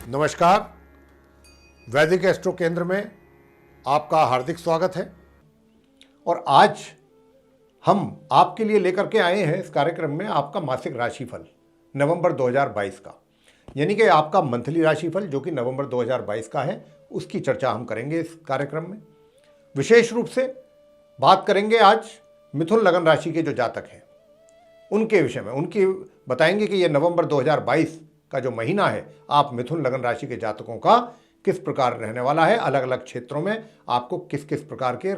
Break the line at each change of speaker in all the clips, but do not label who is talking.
नमस्कार। वैदिक एस्ट्रो केंद्र में आपका हार्दिक स्वागत है। और आज हम आपके लिए लेकर के आए हैं इस कार्यक्रम में आपका मासिक राशिफल नवंबर 2022 का, यानी कि आपका मंथली राशिफल जो कि नवंबर 2022 का है, उसकी चर्चा हम करेंगे इस कार्यक्रम में। विशेष रूप से बात करेंगे आज मिथुन लगन राशि के जो जातक हैं उनके विषय में, उनकी बताएंगे कि ये नवंबर 2022 का जो महीना है आप मिथुन लगन राशि के जातकों का किस प्रकार रहने वाला है, अलग अलग क्षेत्रों में आपको किस किस प्रकार के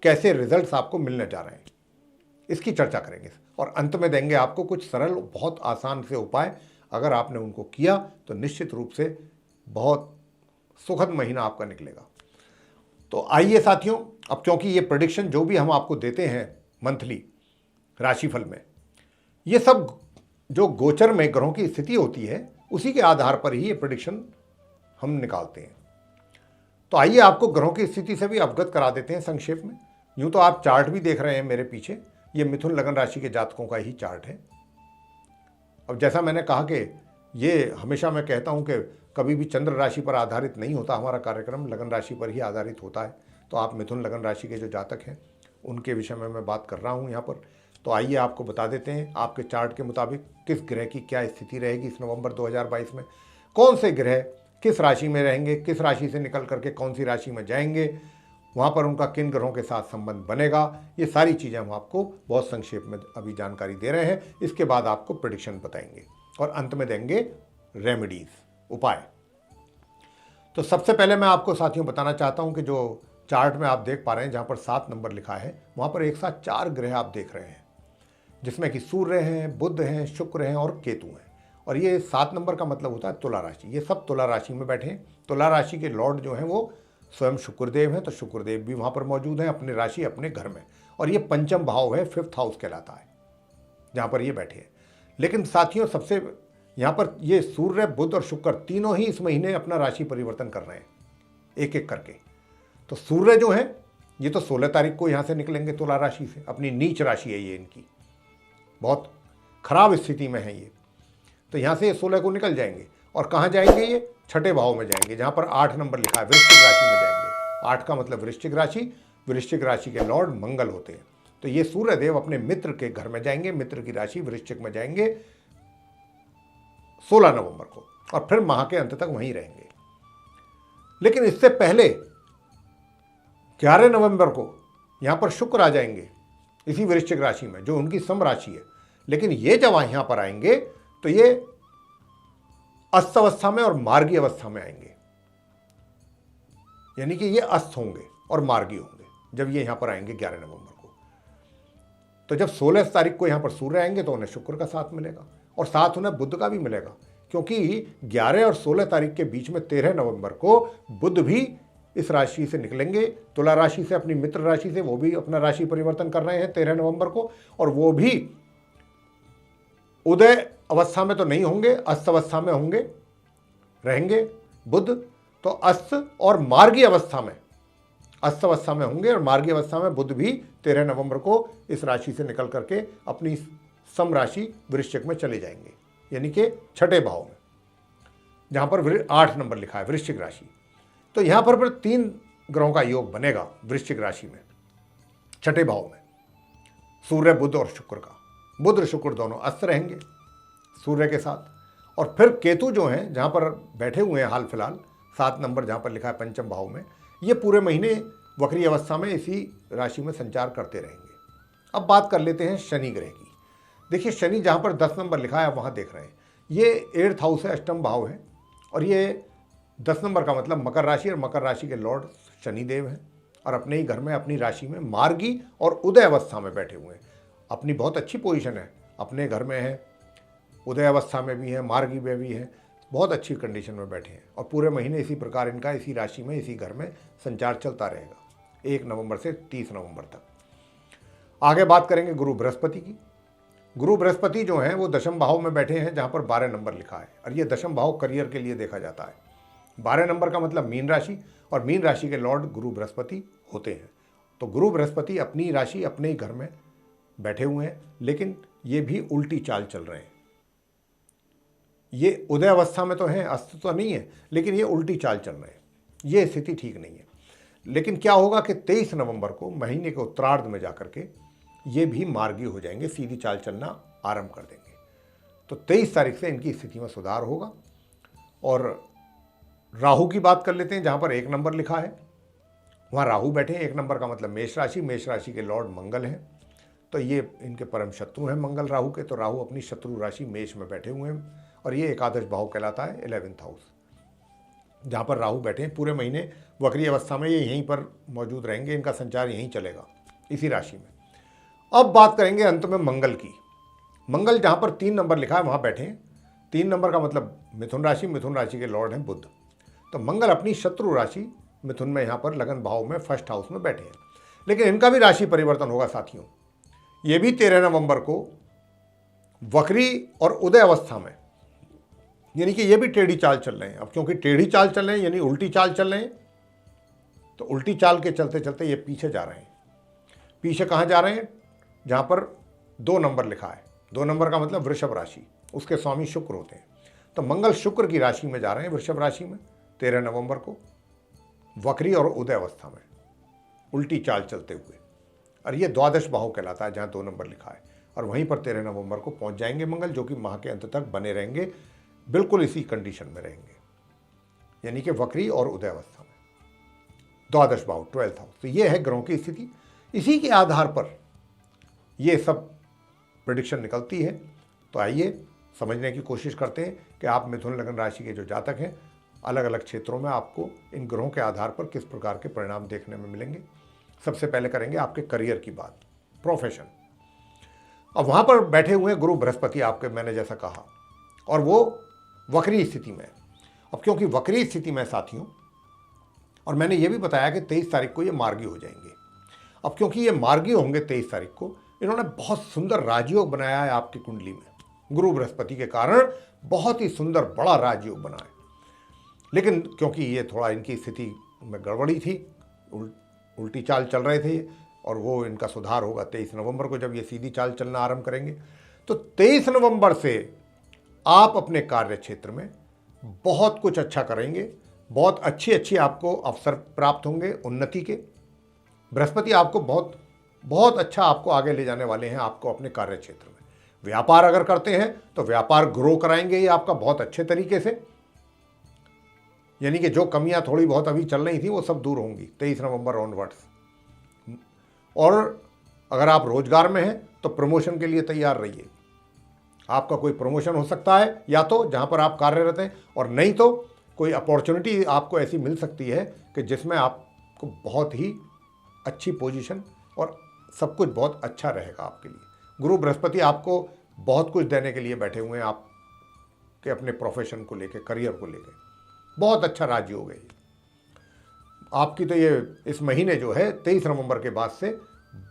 कैसे रिजल्ट्स आपको मिलने जा रहे हैं, इसकी चर्चा करेंगे। और अंत में देंगे आपको कुछ सरल बहुत आसान से उपाय, अगर आपने उनको किया तो निश्चित रूप से बहुत सुखद महीना आपका निकलेगा। तो आइए साथियों, अब क्योंकि ये प्रेडिक्शन जो भी हम आपको देते हैं मंथली राशिफल में, ये सब जो गोचर में ग्रहों की स्थिति होती है उसी के आधार पर ही ये प्रेडिक्शन हम निकालते हैं। तो आइए आपको ग्रहों की स्थिति से भी अवगत करा देते हैं संक्षेप में। यूं तो आप चार्ट भी देख रहे हैं मेरे पीछे, ये मिथुन लगन राशि के जातकों का ही चार्ट है। अब जैसा मैंने कहा कि ये हमेशा मैं कहता हूं कि कभी भी चंद्र राशि पर आधारित नहीं होता, हमारा कार्यक्रम लगन राशि पर ही आधारित होता है। तो आप मिथुन लगन राशि के जो जातक हैं उनके विषय में मैं बात कर रहा हूँ यहाँ पर। तो आइए आपको बता देते हैं आपके चार्ट के मुताबिक किस ग्रह की क्या स्थिति रहेगी इस नवंबर 2022 में, कौन से ग्रह किस राशि में रहेंगे, किस राशि से निकल करके कौन सी राशि में जाएंगे, वहाँ पर उनका किन ग्रहों के साथ संबंध बनेगा, ये सारी चीज़ें हम आपको बहुत संक्षेप में अभी जानकारी दे रहे हैं। इसके बाद आपको प्रेडिक्शन बताएंगे और अंत में देंगे रेमेडीज, उपाय। तो सबसे पहले मैं आपको साथियों बताना चाहता हूँ कि जो चार्ट में आप देख पा रहे हैं जहाँ पर 7 नंबर लिखा है, वहाँ पर एक साथ 4 ग्रह आप देख रहे हैं, जिसमें कि सूर्य हैं, बुध हैं, शुक्र हैं और केतु हैं। और ये 7 नंबर का मतलब होता है तुला राशि। ये सब तुला राशि में बैठे हैं। तुला राशि के लॉर्ड जो हैं वो स्वयं शुक्रदेव हैं, तो शुक्रदेव भी वहाँ पर मौजूद हैं अपनी राशि अपने घर में। और ये पंचम भाव है, 5th हाउस कहलाता है जहाँ पर ये बैठे हैं। लेकिन साथियों सबसे यहाँ पर ये सूर्य, बुध और शुक्र तीनों ही इस महीने अपना राशि परिवर्तन कर रहे हैं एक एक करके। तो सूर्य जो है ये तो 16 तारीख को यहाँ से निकलेंगे तुला राशि से, अपनी नीच राशि है ये इनकी, बहुत खराब स्थिति में है ये। तो यहाँ से ये 16 को निकल जाएंगे और कहाँ जाएंगे, ये छठे भाव में जाएंगे जहाँ पर 8 नंबर लिखा है, वृश्चिक राशि में जाएंगे। 8 का मतलब वृश्चिक राशि, वृश्चिक राशि के लॉर्ड मंगल होते हैं। तो ये सूर्यदेव अपने मित्र के घर में जाएंगे, मित्र की राशि वृश्चिक में जाएंगे 16 नवंबर को और फिर माह के अंत तक वहीं रहेंगे। लेकिन इससे पहले 11 नवंबर को यहाँ पर शुक्र आ जाएंगे इसी वृश्चिक राशि में जो उनकी सम राशि है। लेकिन ये जब यहाँ पर आएंगे तो ये अस्त अवस्था में और मार्गी अवस्था में आएंगे, यानी कि ये अस्त होंगे और मार्गी होंगे जब ये यहाँ पर आएंगे 11 नवंबर को। तो जब 16 तारीख को यहाँ पर सूर्य आएंगे तो उन्हें शुक्र का साथ मिलेगा और साथ उन्हें बुध का भी मिलेगा, क्योंकि 11 और 16 तारीख के बीच में 13 नवंबर को बुध भी इस राशि से निकलेंगे, तुला राशि से अपनी मित्र राशि से। वो भी अपना राशि परिवर्तन कर रहे हैं 13 नवंबर को, और वो भी उदय अवस्था में तो नहीं होंगे, अस्त अवस्था में होंगे, रहेंगे बुध। तो अस्त और मार्गी अवस्था में, अस्त अवस्था में होंगे और मार्गी अवस्था में बुध भी 13 नवंबर को इस राशि से निकल करके अपनी सम राशि वृश्चिक में चले जाएंगे, यानी कि छठे भाव में जहां पर 8 नंबर लिखा है वृश्चिक राशि। तो यहां पर 3 ग्रहों का योग बनेगा वृश्चिक राशि में छठे भाव में, सूर्य, बुध और शुक्र का। बुध और शुक्र दोनों अस्त रहेंगे सूर्य के साथ, और फिर केतु जो हैं जहां पर बैठे हुए हैं हाल फिलहाल 7 नंबर जहां पर लिखा है पंचम भाव में, ये पूरे महीने वक्री अवस्था में इसी राशि में संचार करते रहेंगे। अब बात कर लेते हैं शनि ग्रह की। देखिए शनि जहां पर 10 नंबर लिखा है वहां देख रहे हैं, ये 8th हाउस है, अष्टम भाव है, और ये 10 नंबर का मतलब मकर राशि, और मकर राशि के लॉर्ड शनिदेव हैं और अपने ही घर में अपनी राशि में मार्गी और उदय अवस्था में बैठे हुए हैं। अपनी बहुत अच्छी पोजीशन है, अपने घर में है, उदय अवस्था में भी है, मार्गी में भी है, बहुत अच्छी कंडीशन में बैठे हैं। और पूरे महीने इसी प्रकार इनका इसी राशि में इसी घर में संचार चलता रहेगा 1 नवंबर से 30 नवंबर तक। आगे बात करेंगे गुरु बृहस्पति की। गुरु बृहस्पति जो हैं वो दशम भाव में बैठे हैं जहाँ पर 12 नंबर लिखा है, और ये दशम भाव करियर के लिए देखा जाता है। 12 नंबर का मतलब मीन राशि, और मीन राशि के लॉर्ड गुरु बृहस्पति होते हैं। तो गुरु बृहस्पति अपनी राशि अपने ही घर में बैठे हुए हैं, लेकिन ये भी उल्टी चाल चल रहे हैं। ये उदय अवस्था में तो हैं, अस्त तो नहीं है, लेकिन ये उल्टी चाल चल रहे हैं, ये स्थिति ठीक नहीं है। लेकिन क्या होगा कि 23 नवंबर को महीने के उत्तरार्ध में जाकर के ये भी मार्गी हो जाएंगे, सीधी चाल चलना आरंभ कर देंगे। तो 23 तारीख से इनकी स्थिति में सुधार होगा। और राहु की बात कर लेते हैं, जहाँ पर 1 नंबर लिखा है वहाँ राहु बैठे हैं। 1 नंबर का मतलब मेष राशि, मेष राशि के लॉर्ड मंगल हैं, तो ये इनके परम शत्रु हैं मंगल राहु के। तो राहु अपनी शत्रु राशि मेष में बैठे हुए हैं और ये एकादश भाव कहलाता है, 11th हाउस, जहाँ पर राहु बैठे हैं। पूरे महीने वक्री अवस्था में ये यहीं पर मौजूद रहेंगे, इनका संचार यहीं चलेगा, इसी राशि में। अब बात करेंगे अंत में मंगल की। मंगल जहाँ पर 3 नंबर लिखा है वहाँ बैठे हैं। 3 नंबर का मतलब मिथुन राशि, मिथुन राशि के लॉर्ड हैं बुध। तो मंगल अपनी शत्रु राशि मिथुन में यहाँ पर लगन भाव में 1st हाउस में बैठे हैं। लेकिन इनका भी राशि परिवर्तन होगा साथियों। ये भी 13 नवंबर को वक्री और उदय अवस्था में, यानी कि ये भी टेढ़ी चाल चल रहे हैं। अब क्योंकि टेढ़ी चाल चल रहे हैं यानी उल्टी चाल चल रहे हैं, तो उल्टी चाल के चलते चलते ये पीछे जा रहे हैं। पीछे कहाँ जा रहे हैं? जहाँ पर 2 नंबर लिखा है। 2 नंबर का मतलब वृषभ राशि, उसके स्वामी शुक्र होते हैं। तो मंगल शुक्र की राशि में जा रहे हैं, वृषभ राशि में 13 नवंबर को वक्री और उदय अवस्था में उल्टी चाल चलते हुए। और ये द्वादश भाव कहलाता है, जहाँ 2 नंबर लिखा है। और वहीं पर 13 नवंबर को पहुंच जाएंगे मंगल, जो कि माह के अंत तक बने रहेंगे, बिल्कुल इसी कंडीशन में रहेंगे, यानी कि वक्री और उदय अवस्था में, द्वादश भाव 12th हाउस। तो ये है ग्रहों की स्थिति। इसी के आधार पर ये सब प्रेडिक्शन निकलती है। तो आइए समझने की कोशिश करते हैं कि आप मिथुन लगन राशि के जो जातक हैं, अलग अलग क्षेत्रों में आपको इन ग्रहों के आधार पर किस प्रकार के परिणाम देखने में मिलेंगे। सबसे पहले करेंगे आपके करियर की बात, प्रोफेशन। अब वहाँ पर बैठे हुए हैं गुरु बृहस्पति आपके, मैंने जैसा कहा, और वो वक्री स्थिति में। अब क्योंकि वक्री स्थिति में साथियों, और मैंने ये भी बताया कि 23 तारीख को ये मार्गी हो जाएंगे। अब क्योंकि ये मार्गी होंगे 23 तारीख को, इन्होंने बहुत सुंदर राजयोग बनाया है आपकी कुंडली में। गुरु बृहस्पति के कारण बहुत ही सुंदर बड़ा राजयोग बना है। लेकिन क्योंकि ये थोड़ा इनकी स्थिति में गड़बड़ी थी, उल्टी चाल चल रहे थे, और वो इनका सुधार होगा 23 नवंबर को, जब ये सीधी चाल चलना आरंभ करेंगे। तो 23 नवंबर से आप अपने कार्य क्षेत्र में बहुत कुछ अच्छा करेंगे, बहुत अच्छी आपको अवसर प्राप्त होंगे उन्नति के। बृहस्पति आपको बहुत अच्छा आपको आगे ले जाने वाले हैं आपको अपने कार्य क्षेत्र में। व्यापार अगर करते हैं तो व्यापार ग्रो कराएंगे ये आपका बहुत अच्छे तरीके से, यानी कि जो कमियां थोड़ी बहुत अभी चल रही थी वो सब दूर होंगी 23 नवंबर ऑनवर्ड्स। और अगर आप रोजगार में हैं तो प्रमोशन के लिए तैयार रहिए। आपका कोई प्रमोशन हो सकता है, या तो जहां पर आप कार्यरत हैं, और नहीं तो कोई अपॉर्चुनिटी आपको ऐसी मिल सकती है कि जिसमें आपको बहुत ही अच्छी पोजीशन और सब कुछ बहुत अच्छा रहेगा आपके लिए। गुरु बृहस्पति आपको बहुत कुछ देने के लिए बैठे हुए हैं आपके अपने प्रोफेशन को लेकर, करियर को लेकर। बहुत अच्छा राजयोग है आपकी। तो ये इस महीने जो है 23 नवंबर के बाद से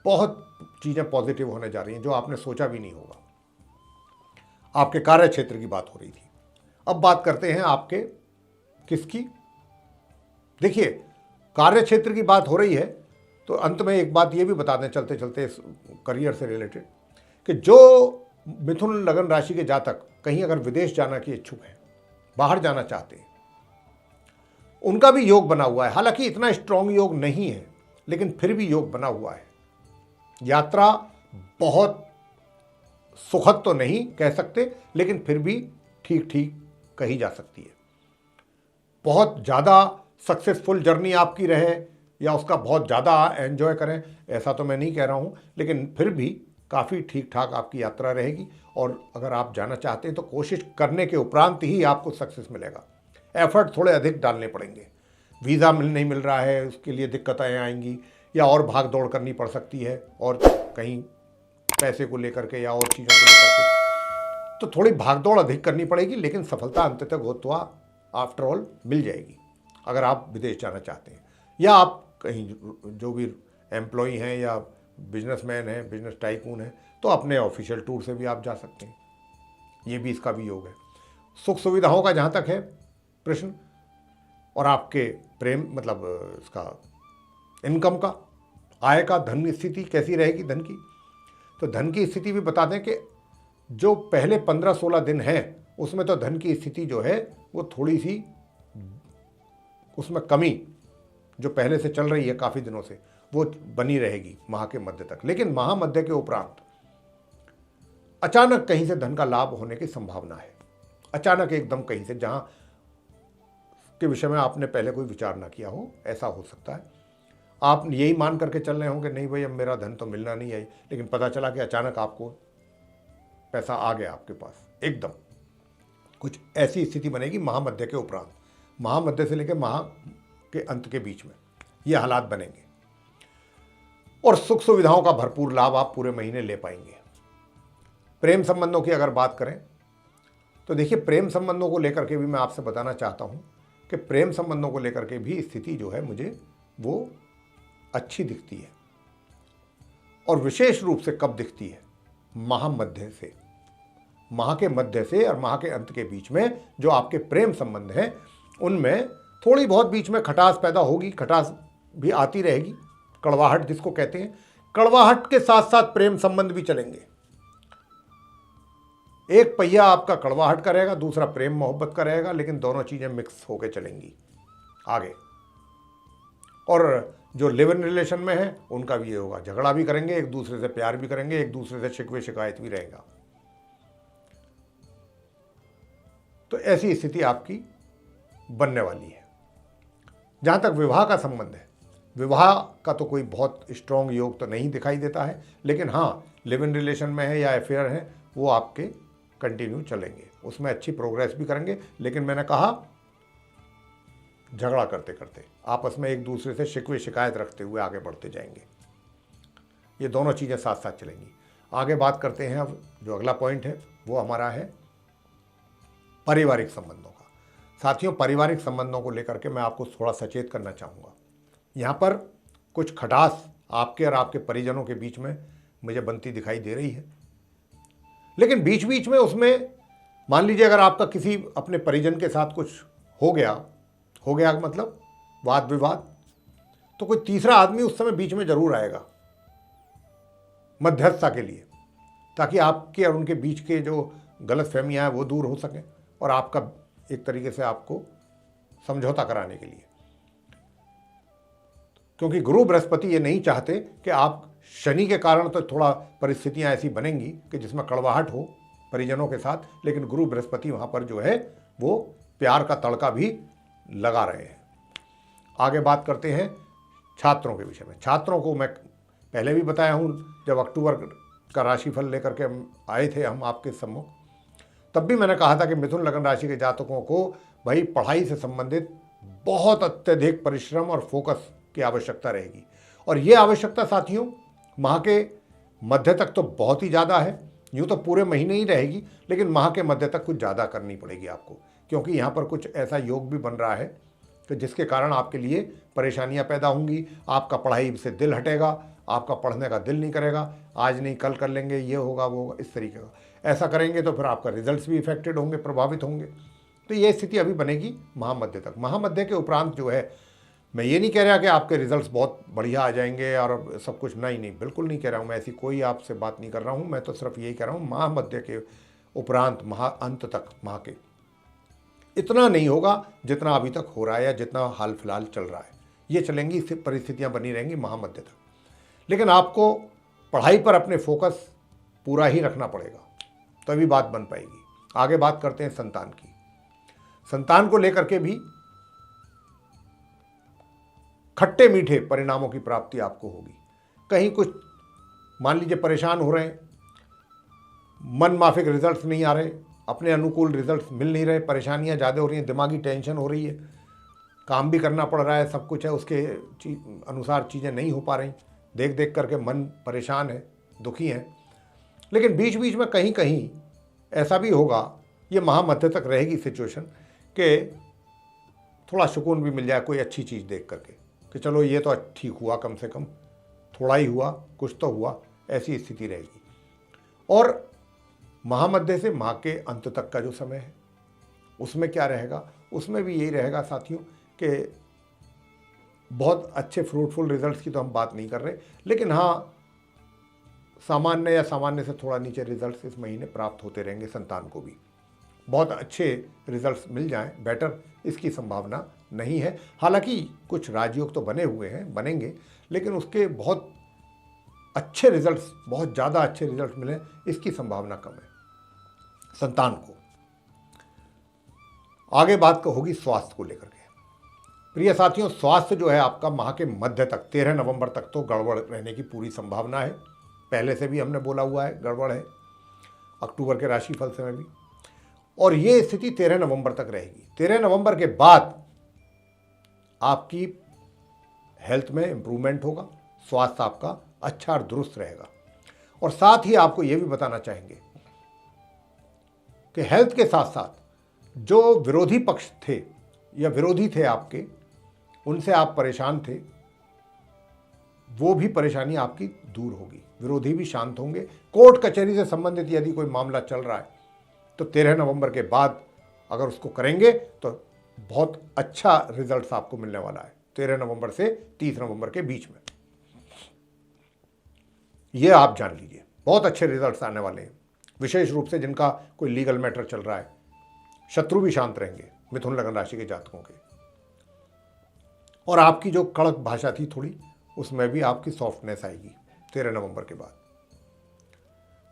बहुत चीज़ें पॉजिटिव होने जा रही हैं, जो आपने सोचा भी नहीं होगा। आपके कार्य क्षेत्र की बात हो रही थी। अब बात करते हैं आपके किसकी। देखिए, कार्य क्षेत्र की बात हो रही है तो अंत में एक बात ये भी बता दें चलते चलते करियर से रिलेटेड, कि जो मिथुन लगन राशि के जातक कहीं अगर विदेश जाना के इच्छुक हैं, बाहर जाना चाहते हैं, उनका भी योग बना हुआ है। हालांकि इतना स्ट्रांग योग नहीं है, लेकिन फिर भी योग बना हुआ है। यात्रा बहुत सुखद तो नहीं कह सकते, लेकिन फिर भी ठीक ठीक कही जा सकती है। बहुत ज़्यादा सक्सेसफुल जर्नी आपकी रहे या उसका बहुत ज़्यादा एंजॉय करें, ऐसा तो मैं नहीं कह रहा हूँ, लेकिन फिर भी काफ़ी ठीक ठाक आपकी यात्रा रहेगी। और अगर आप जाना चाहते हैं तो कोशिश करने के उपरांत ही आपको सक्सेस मिलेगा। एफर्ट थोड़े अधिक डालने पड़ेंगे। वीज़ा नहीं मिल रहा है, उसके लिए दिक्कतें आएंगी, या और भाग दौड़ करनी पड़ सकती है, और कहीं पैसे को लेकर के या और चीज़ों को लेकर के, तो थोड़ी भाग दौड़ अधिक करनी पड़ेगी। लेकिन सफलता अंत तक होता आफ्टर ऑल मिल जाएगी अगर आप विदेश जाना चाहते हैं, या आप कहीं जो भी एम्प्लॉई हैं या बिजनेसमैन हैं, बिजनेस टाइकून हैं, तो अपने ऑफिशियल टूर से भी आप जा सकते हैं। ये भी इसका भी योग है। सुख सुविधाओं का जहाँ तक है प्रश्न, और आपके प्रेम मतलब इसका इनकम का, आय का, धन स्थिति कैसी रहेगी धन की। तो धन की स्थिति भी बता दें कि जो पहले 15-16 दिन हैं उसमें तो धन की स्थिति जो है वो थोड़ी सी, उसमें कमी जो पहले से चल रही है काफ़ी दिनों से वो बनी रहेगी माह के मध्य तक। लेकिन माह मध्य के उपरांत अचानक कहीं से धन का लाभ होने की संभावना है। अचानक एकदम कहीं से, जहां के विषय में आपने पहले कोई विचार ना किया हो, ऐसा हो सकता है। आप यही मान करके चल रहे होंगे नहीं भाई अब मेरा धन तो मिलना नहीं है, लेकिन पता चला कि अचानक आपको पैसा आ गया आपके पास एकदम। कुछ ऐसी स्थिति बनेगी महामध्य के उपरांत, महामध्य से लेकर माह के अंत के बीच में ये हालात बनेंगे और सुख सुविधाओं का भरपूर लाभ आप पूरे महीने ले पाएंगे। प्रेम संबंधों की अगर बात करें तो देखिए, प्रेम संबंधों को लेकर के भी मैं आपसे बताना चाहता हूं कि प्रेम संबंधों को लेकर के भी स्थिति जो है मुझे वो अच्छी दिखती है। और विशेष रूप से कब दिखती है? माह मध्य से, माह के मध्य से और माह के अंत के बीच में जो आपके प्रेम संबंध हैं उनमें थोड़ी बहुत बीच में खटास पैदा होगी, खटास भी आती रहेगी, कड़वाहट जिसको कहते हैं। कड़वाहट के साथ साथ प्रेम संबंध भी चलेंगे। एक पहिया आपका कड़वाहट का रहेगा, दूसरा प्रेम मोहब्बत का रहेगा, लेकिन दोनों चीजें मिक्स होकर चलेंगी आगे। और जो लिव इन रिलेशन में है उनका भी ये होगा, झगड़ा भी करेंगे, एक दूसरे से प्यार भी करेंगे, एक दूसरे से शिकवे शिकायत भी रहेगा। तो ऐसी स्थिति आपकी बनने वाली है। जहां तक विवाह का संबंध है, विवाह का तो कोई बहुत स्ट्रॉन्ग योग तो नहीं दिखाई देता है, लेकिन हाँ लिव इन रिलेशन में है या अफेयर है वो आपके कंटिन्यू चलेंगे, उसमें अच्छी प्रोग्रेस भी करेंगे। लेकिन मैंने कहा झगड़ा करते करते, आपस में एक दूसरे से शिकवे शिकायत रखते हुए आगे बढ़ते जाएंगे। ये दोनों चीज़ें साथ साथ चलेंगी। आगे बात करते हैं, अब जो अगला पॉइंट है वो हमारा है पारिवारिक संबंधों का। साथियों, पारिवारिक संबंधों को लेकर के मैं आपको थोड़ा सचेत करना चाहूँगा। यहाँ पर कुछ खटास आपके और आपके परिजनों के बीच में मुझे बनती दिखाई दे रही है, लेकिन बीच बीच में उसमें मान लीजिए अगर आपका किसी अपने परिजन के साथ कुछ हो गया मतलब वाद विवाद, तो कोई तीसरा आदमी उस समय बीच में जरूर आएगा मध्यस्थता के लिए, ताकि आपके और उनके बीच के जो गलत फहमियाँ हैं वो दूर हो सकें और आपका एक तरीके से आपको समझौता कराने के लिए। क्योंकि गुरु बृहस्पति ये नहीं चाहते कि आप, शनि के कारण तो थोड़ा परिस्थितियां ऐसी बनेंगी कि जिसमें कड़वाहट हो परिजनों के साथ, लेकिन गुरु बृहस्पति वहां पर जो है वो प्यार का तड़का भी लगा रहे हैं। आगे बात करते हैं छात्रों के विषय में। छात्रों को मैं पहले भी बताया हूं, जब अक्टूबर का राशिफल लेकर के आए थे हम आपके सम्मुख, तब भी मैंने कहा था कि मिथुन लग्न राशि के जातकों को भाई पढ़ाई से संबंधित बहुत अत्यधिक परिश्रम और फोकस की आवश्यकता रहेगी। और ये आवश्यकता साथियों माह के मध्य तक तो बहुत ही ज़्यादा है, यूँ तो पूरे महीने ही रहेगी, लेकिन माह के मध्य तक कुछ ज़्यादा करनी पड़ेगी आपको, क्योंकि यहाँ पर कुछ ऐसा योग भी बन रहा है कि जिसके कारण आपके लिए परेशानियाँ पैदा होंगी। आपका पढ़ाई से दिल हटेगा, आपका पढ़ने का दिल नहीं करेगा, आज नहीं कल कर लेंगे, ये होगा वो होगा, इस तरीके का। ऐसा करेंगे तो फिर आपका रिजल्ट्स भी इफेक्टेड होंगे, प्रभावित होंगे। तो ये स्थिति अभी बनेगी महामध्य तक। महामध्य के उपरांत जो है, मैं ये नहीं कह रहा कि आपके रिजल्ट्स बहुत बढ़िया आ जाएंगे और सब कुछ, नहीं, बिल्कुल नहीं कह रहा हूँ मैं, ऐसी कोई आपसे बात नहीं कर रहा हूँ। मैं तो सिर्फ यही कह रहा हूँ महामध्य के उपरांत महा अंत तक माह के इतना नहीं होगा जितना अभी तक हो रहा है या जितना हाल फिलहाल चल रहा है। ये चलेंगी, परिस्थितियाँ बनी रहेंगी महामध्य तक, लेकिन आपको पढ़ाई पर अपने फोकस पूरा ही रखना पड़ेगा, तभी बात बन पाएगी। आगे बात करते हैं संतान की। संतान को लेकर के भी खट्टे मीठे परिणामों की प्राप्ति आपको होगी। कहीं कुछ मान लीजिए परेशान हो रहे हैं, मन माफिक रिजल्ट्स नहीं आ रहे, अपने अनुकूल रिजल्ट्स मिल नहीं रहे, परेशानियां ज़्यादा हो रही हैं, दिमागी टेंशन हो रही है, काम भी करना पड़ रहा है, सब कुछ है, उसके अनुसार चीज़ें नहीं हो पा रही, देख देख करके मन परेशान है, दुखी है। लेकिन बीच बीच में कहीं कहीं ऐसा भी होगा, ये महामध्य तक रहेगी सिचुएशन, कि थोड़ा सुकून भी मिल जाए कोई अच्छी चीज़ देख करके कि चलो ये तो ठीक हुआ, कम से कम थोड़ा ही हुआ, कुछ तो हुआ, ऐसी स्थिति रहेगी। और महामध्य से माह के अंत तक का जो समय है उसमें क्या रहेगा? उसमें भी यही रहेगा साथियों कि बहुत अच्छे फ्रूटफुल रिजल्ट्स की तो हम बात नहीं कर रहे, लेकिन हाँ सामान्य या सामान्य से थोड़ा नीचे रिजल्ट्स इस महीने प्राप्त होते रहेंगे संतान को भी। बहुत अच्छे रिजल्ट्स मिल जाएं, बेटर, इसकी संभावना नहीं है। हालांकि कुछ राजयोग तो बने हुए हैं, बनेंगे, लेकिन उसके बहुत अच्छे रिजल्ट्स, बहुत ज़्यादा अच्छे रिजल्ट मिले, इसकी संभावना कम है संतान को। आगे बात को होगी स्वास्थ्य को लेकर के। प्रिय साथियों, स्वास्थ्य जो है आपका माह के मध्य तक 13 नवंबर तक तो गड़बड़ रहने की पूरी संभावना है। पहले से भी हमने बोला हुआ है गड़बड़ है, अक्टूबर के राशिफल से में भी, और ये स्थिति 13 नवंबर तक रहेगी। 13 नवंबर के बाद आपकी हेल्थ में इंप्रूवमेंट होगा, स्वास्थ्य आपका अच्छा और दुरुस्त रहेगा। और साथ ही आपको यह भी बताना चाहेंगे कि हेल्थ के साथ साथ जो विरोधी पक्ष थे या विरोधी थे आपके, उनसे आप परेशान थे, वो भी परेशानी आपकी दूर होगी, विरोधी भी शांत होंगे। कोर्ट कचहरी से संबंधित यदि कोई मामला चल रहा है तो 13 नवंबर के बाद अगर उसको करेंगे तो बहुत अच्छा रिजल्ट आपको मिलने वाला है 13 नवंबर से 30 नवंबर के बीच में। ये आप जान लीजिए, बहुत अच्छे रिजल्ट्स आने वाले हैं। विशेष रूप से जिनका कोई लीगल मैटर चल रहा है, शत्रु भी शांत रहेंगे मिथुन लग्न राशि के जातकों के। और आपकी जो कड़क भाषा थी थोड़ी, उसमें भी आपकी सॉफ्टनेस आएगी 13 नवंबर के बाद।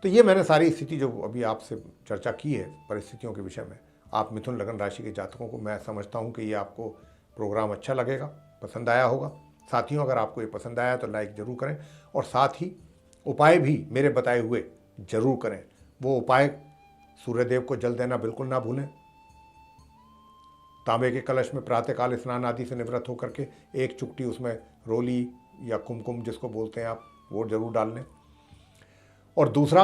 तो ये मैंने सारी स्थिति जो अभी आपसे चर्चा की है परिस्थितियों के विषय में, आप मिथुन लग्न राशि के जातकों को, मैं समझता हूँ कि ये आपको प्रोग्राम अच्छा लगेगा, पसंद आया होगा। साथियों, अगर आपको ये पसंद आया तो लाइक ज़रूर करें, और साथ ही उपाय भी मेरे बताए हुए जरूर करें। वो उपाय, सूर्यदेव को जल देना बिल्कुल ना भूलें, तांबे के कलश में प्रातःकाल स्नान आदि से निवृत्त होकर के एक चुटकी उसमें रोली या कुमकुम जिसको बोलते हैं आप, वो जरूर डाल लें। और दूसरा,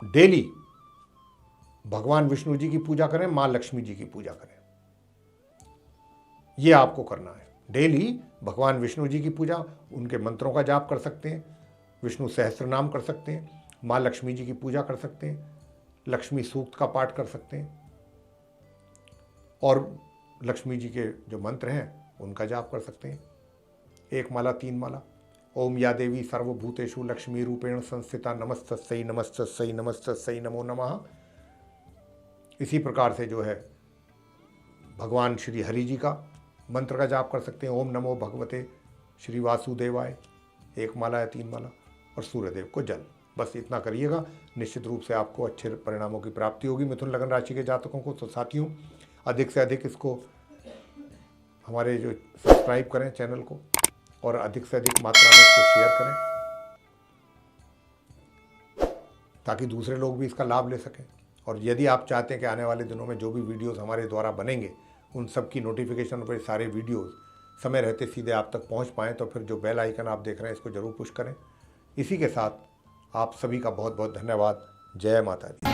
डेली भगवान विष्णु जी की पूजा करें, माँ लक्ष्मी जी की पूजा करें। ये आपको करना है, डेली भगवान विष्णु जी की पूजा, उनके मंत्रों का जाप कर सकते हैं, विष्णु सहस्त्र नाम कर सकते हैं, माँ लक्ष्मी जी की पूजा कर सकते हैं, लक्ष्मी सूक्त का पाठ कर सकते हैं, और लक्ष्मी जी के जो मंत्र हैं उनका जाप कर सकते हैं। 1 माला 3 माला, ओम या देवी सर्वभूतेषु लक्ष्मी रूपेण संस्थिता नमस्तस्यै नमस्तस्यै नमस्तस्यै नमो नमः। इसी प्रकार से जो है भगवान श्री हरि जी का मंत्र का जाप कर सकते हैं, ओम नमो भगवते श्री वासुदेवाय, 1 माला या 3 माला, और सूर्यदेव को जल। बस इतना करिएगा, निश्चित रूप से आपको अच्छे परिणामों की प्राप्ति होगी मिथुन लग्न राशि के जातकों को। तो साथियों, अधिक से अधिक इसको हमारे जो सब्सक्राइब करें चैनल को, और अधिक से अधिक मात्रा में इसको शेयर करें, ताकि दूसरे लोग भी इसका लाभ ले सकें। और यदि आप चाहते हैं कि आने वाले दिनों में जो भी वीडियोस हमारे द्वारा बनेंगे, उन सब की नोटिफिकेशन पर सारे वीडियोस समय रहते सीधे आप तक पहुंच पाएँ, तो फिर जो बेल आइकन आप देख रहे हैं इसको ज़रूर पुश करें। इसी के साथ आप सभी का बहुत बहुत धन्यवाद। जय माता दी।